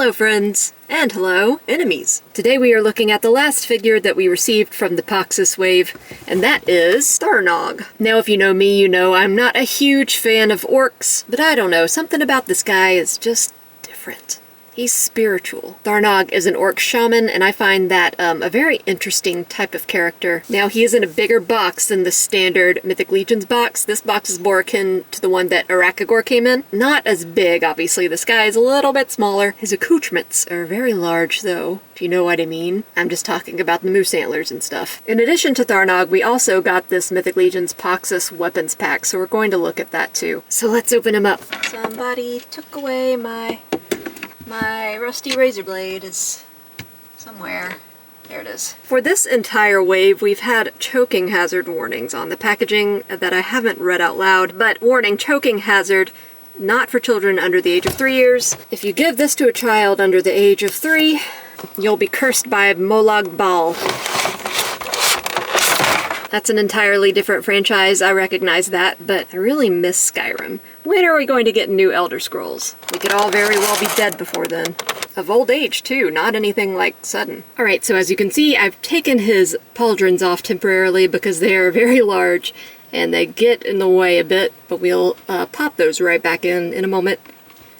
Hello friends, and hello enemies. Today we are looking at the last figure that we received from the Poxxus wave, and that is Tharnog. Now if you know me, you know I'm not a huge fan of orcs, but I don't know, something about this guy is just different. He's spiritual. Tharnog is an orc shaman, and I find that a very interesting type of character. Now, he is in a bigger box than the standard Mythic Legions box. This box is more akin to the one that Arakagor came in. Not as big, obviously. This guy is a little bit smaller. His accoutrements are very large, though, if you know what I mean. I'm just talking about the moose antlers and stuff. In addition to Tharnog, we also got this Mythic Legions Poxxus weapons pack, so we're going to look at that too. So let's open him up. Somebody took away my rusty razor blade is somewhere. There it is. For this entire wave, we've had choking hazard warnings on the packaging that I haven't read out loud, but warning, choking hazard, not for children under the age of 3 years. If you give this to a child under the age of 3, you'll be cursed by Molag Bal. That's an entirely different franchise, I recognize that, but I really miss Skyrim. When are we going to get new Elder Scrolls? We could all very well be dead before then. Of old age, too, not anything like sudden. Alright, so as you can see, I've taken his pauldrons off temporarily because they are very large and they get in the way a bit, but we'll pop those right back in a moment.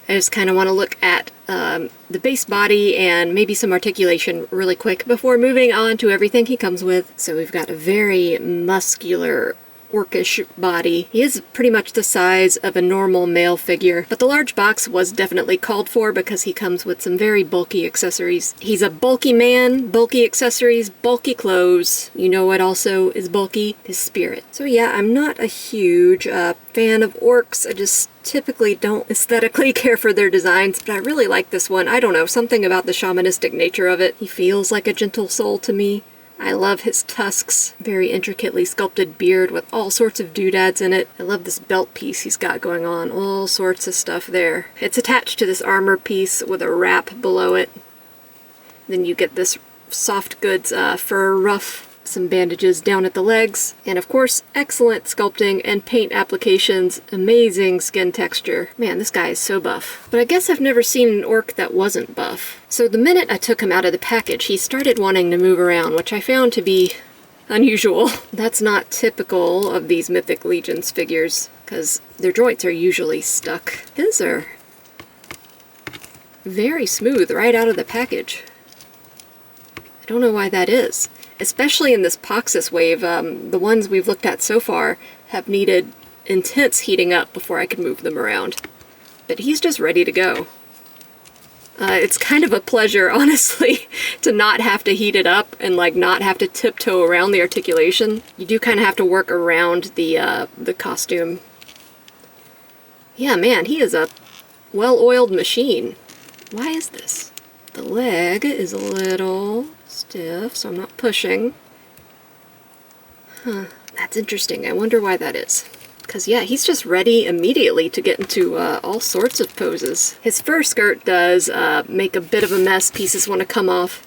I just kind of want to look at the base body and maybe some articulation really quick before moving on to everything he comes with. So we've got a very muscular orcish body. He is pretty much the size of a normal male figure, but the large box was definitely called for because he comes with some very bulky accessories. He's a bulky man, bulky accessories, bulky clothes. You know what also is bulky? His spirit. So yeah, I'm not a huge fan of orcs. I just typically don't aesthetically care for their designs, but I really like this one. I don't know, something about the shamanistic nature of it. He feels like a gentle soul to me. I love his tusks, very intricately sculpted beard with all sorts of doodads in it. I love this belt piece he's got going on, all sorts of stuff there. It's attached to this armor piece with a wrap below it. Then you get this soft goods fur ruff, some bandages down at the legs, and of course, excellent sculpting and paint applications, amazing skin texture. Man, this guy is so buff. But I guess I've never seen an orc that wasn't buff. So the minute I took him out of the package, he started wanting to move around, which I found to be unusual. That's not typical of these Mythic Legions figures, because their joints are usually stuck. His are very smooth right out of the package. I don't know why that is. Especially in this Poxxus wave, the ones we've looked at so far have needed intense heating up before I could move them around. But he's just ready to go. It's kind of a pleasure, honestly, to not have to heat it up and like not have to tiptoe around the articulation. You do kind of have to work around the costume. Yeah, man, he is a well-oiled machine. Why is this? The leg is a little stiff, so I'm not pushing. Huh, that's interesting. I wonder why that is. Because, yeah, he's just ready immediately to get into all sorts of poses. His fur skirt does make a bit of a mess. Pieces want to come off.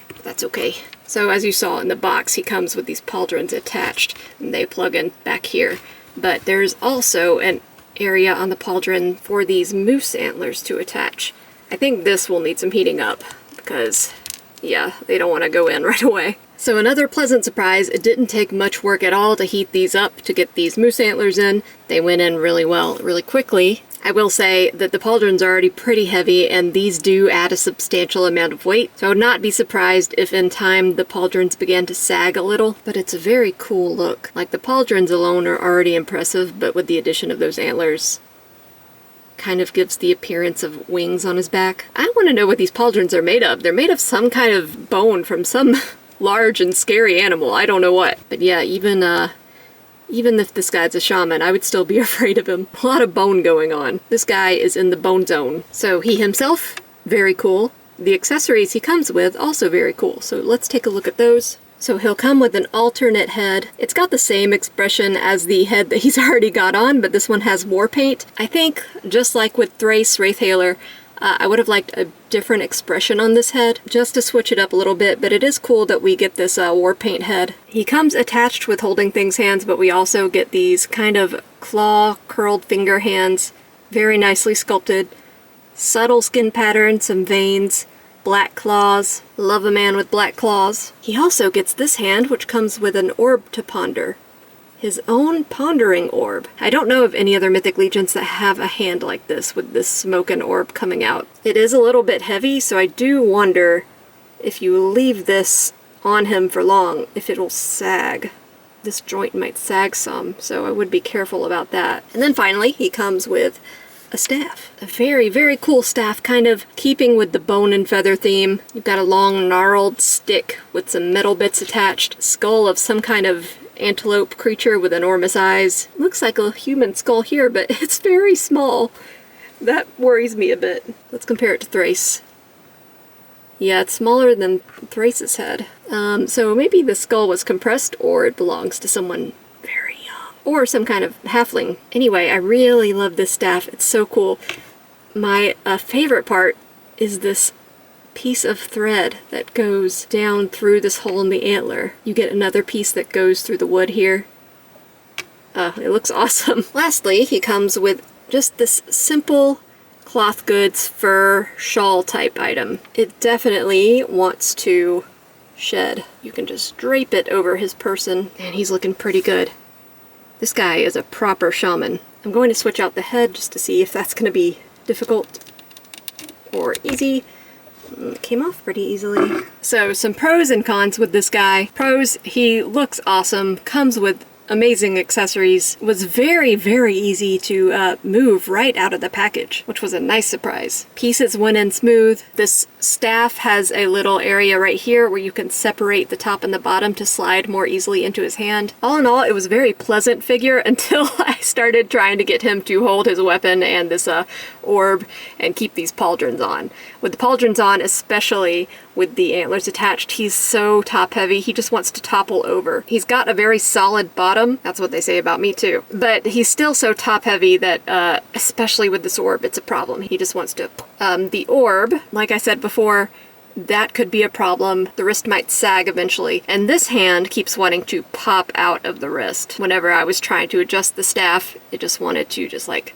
But that's okay. So, as you saw in the box, he comes with these pauldrons attached, and they plug in back here. But there's also an area on the pauldron for these moose antlers to attach. I think this will need some heating up, because yeah, they don't want to go in right away. So another pleasant surprise, it didn't take much work at all to heat these up to get these moose antlers in. They went in really well, really quickly. I will say that the pauldrons are already pretty heavy, and these do add a substantial amount of weight, so I would not be surprised if in time the pauldrons began to sag a little, but it's a very cool look. Like, the pauldrons alone are already impressive, but with the addition of those antlers, kind of gives the appearance of wings on his back. I want to know what these pauldrons are made of. They're made of some kind of bone from some large and scary animal. I don't know what. But yeah, even if this guy's a shaman, I would still be afraid of him. A lot of bone going on. This guy is in the bone zone. So he himself, very cool. The accessories he comes with, also very cool. So let's take a look at those. So he'll come with an alternate head. It's got the same expression as the head that he's already got on, but this one has war paint. I think, just like with Thrace Wraithhaler, I would have liked a different expression on this head, just to switch it up a little bit, but it is cool that we get this war paint head. He comes attached with holding things hands, but we also get these kind of claw, curled finger hands, very nicely sculpted. Subtle skin pattern, some veins, black claws. Love a man with black claws. He also gets this hand, which comes with an orb to ponder. His own pondering orb. I don't know of any other Mythic Legions that have a hand like this with this smoke and orb coming out. It is a little bit heavy, so I do wonder if you leave this on him for long, if it'll sag. This joint might sag some, so I would be careful about that. And then finally, he comes with a staff. A very, very cool staff, kind of keeping with the bone and feather theme. You've got a long gnarled stick with some metal bits attached, skull of some kind of antelope creature with enormous eyes. Looks like a human skull here, but it's very small. That worries me a bit. Let's compare it to Thrace. Yeah, it's smaller than Thrace's head. So maybe the skull was compressed, or it belongs to someone very young. Or some kind of halfling. Anyway, I really love this staff. It's so cool. My favorite part is this piece of thread that goes down through this hole in the antler. You get another piece that goes through the wood here. It looks awesome. Lastly, he comes with just this simple cloth goods fur shawl type item. It definitely wants to shed. You can just drape it over his person and he's looking pretty good. This guy is a proper shaman. I'm going to switch out the head just to see if that's going to be difficult or easy. It came off pretty easily. So some pros and cons with this guy. Pros, he looks awesome, comes with amazing accessories, was very, very easy to move right out of the package, which was a nice surprise. Pieces went in smooth. This staff has a little area right here where you can separate the top and the bottom to slide more easily into his hand. All in all, it was a very pleasant figure until I started trying to get him to hold his weapon and this orb and keep these pauldrons on. With the pauldrons on, especially with the antlers attached, he's so top heavy, he just wants to topple over. He's got a very solid bottom, that's what they say about me too, but he's still so top heavy that, especially with this orb, it's a problem. He just wants to... the orb, like I said before, that could be a problem. The wrist might sag eventually, and this hand keeps wanting to pop out of the wrist. Whenever I was trying to adjust the staff, it just wanted to just like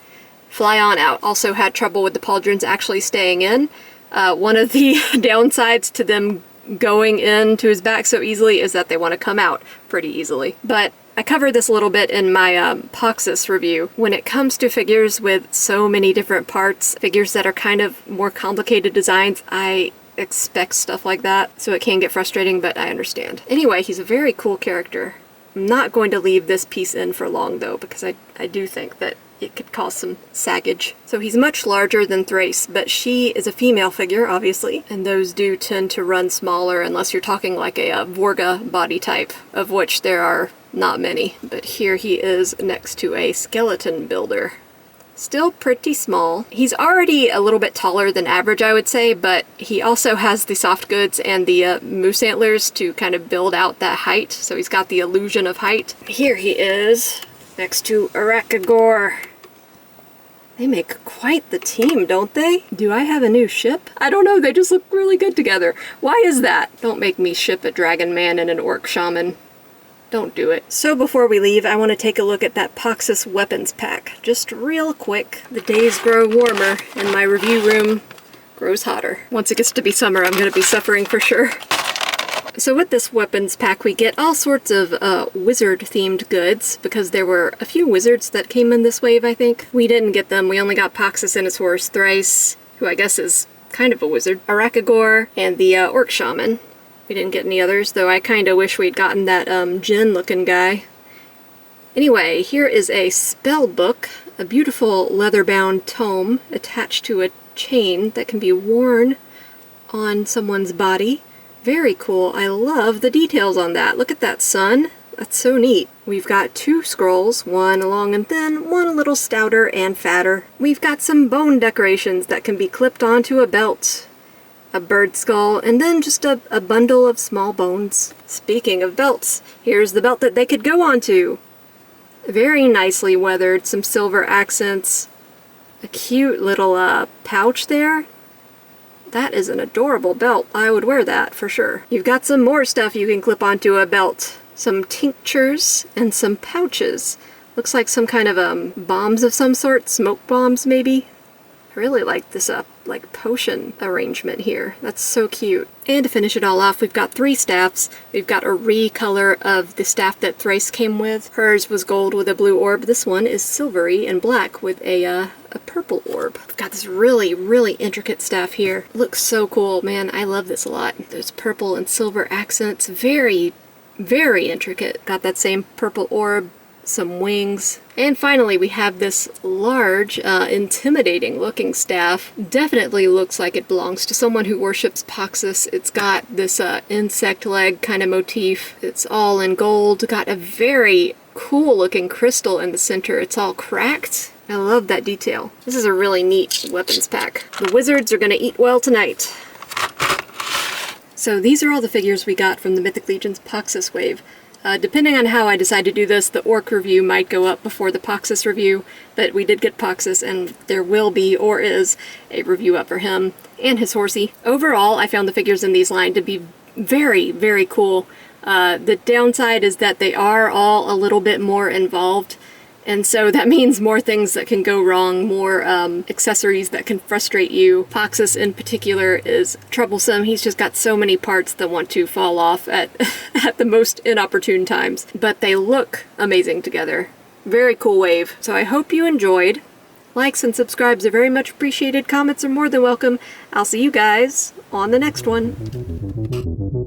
fly on out. Also had trouble with the pauldrons actually staying in. One of the downsides to them going into his back so easily is that they want to come out pretty easily. But I covered this a little bit in my Poxxus review. When it comes to figures with so many different parts, figures that are kind of more complicated designs, I expect stuff like that, so it can get frustrating, but I understand. Anyway, he's a very cool character. I'm not going to leave this piece in for long though, because I do think that it could cause some saggage. So he's much larger than Thrace, but she is a female figure, obviously, and those do tend to run smaller unless you're talking like a Vorga body type, of which there are not many. But here he is next to a skeleton builder. Still pretty small. He's already a little bit taller than average, I would say, but he also has the soft goods and the moose antlers to kind of build out that height, so he's got the illusion of height. Here he is, next to Arakagor. They make quite the team, don't they? Do I have a new ship? I don't know, they just look really good together. Why is that? Don't make me ship a dragon man and an orc shaman. Don't do it. So before we leave, I want to take a look at that Poxxus weapons pack. Just real quick. The days grow warmer and my review room grows hotter. Once it gets to be summer, I'm going to be suffering for sure. So with this weapons pack, we get all sorts of wizard-themed goods, because there were a few wizards that came in this wave, I think. We didn't get them. We only got Poxxus and his horse, Thrace, who I guess is kind of a wizard, Arakagor, and the orc shaman. We didn't get any others, though I kind of wish we'd gotten that Jinn-looking guy. Anyway, here is a spell book, a beautiful leather-bound tome attached to a chain that can be worn on someone's body. Very cool. I love the details on that. Look at that sun. That's so neat. We've got 2 scrolls, one long and thin, one a little stouter and fatter. We've got some bone decorations that can be clipped onto a belt, a bird skull, and then just a bundle of small bones. Speaking of belts, here's the belt that they could go onto. Very nicely weathered, some silver accents, a cute little pouch there. That is an adorable belt. I would wear that for sure. You've got some more stuff you can clip onto a belt. Some tinctures and some pouches. Looks like some kind of bombs of some sort, smoke bombs maybe. I really like this like potion arrangement here. That's so cute. And to finish it all off, we've got 3 staffs. We've got a recolor of the staff that Thrice came with. Hers was gold with a blue orb. This one is silvery and black with a purple orb. We've got this really, really intricate staff here. It looks so cool, man. I love this a lot. There's purple and silver accents. Very, very intricate. Got that same purple orb, some wings. And finally we have this large, intimidating looking staff. Definitely looks like it belongs to someone who worships Poxxus. It's got this insect leg kind of motif. It's all in gold. Got a very cool looking crystal in the center. It's all cracked. I love that detail. This is a really neat weapons pack. The wizards are gonna eat well tonight. So these are all the figures we got from the Mythic Legion's Poxxus wave. Depending on how I decide to do this, the Orc review might go up before the Poxxus review, but we did get Poxxus, and there will be, or is, a review up for him and his horsey. Overall, I found the figures in these line to be very, very cool. The downside is that they are all a little bit more involved, and so that means more things that can go wrong, more accessories that can frustrate you. Poxxus in particular is troublesome. He's just got so many parts that want to fall off at, at the most inopportune times. But they look amazing together. Very cool wave. So I hope you enjoyed. Likes and subscribes are very much appreciated. Comments are more than welcome. I'll see you guys on the next one.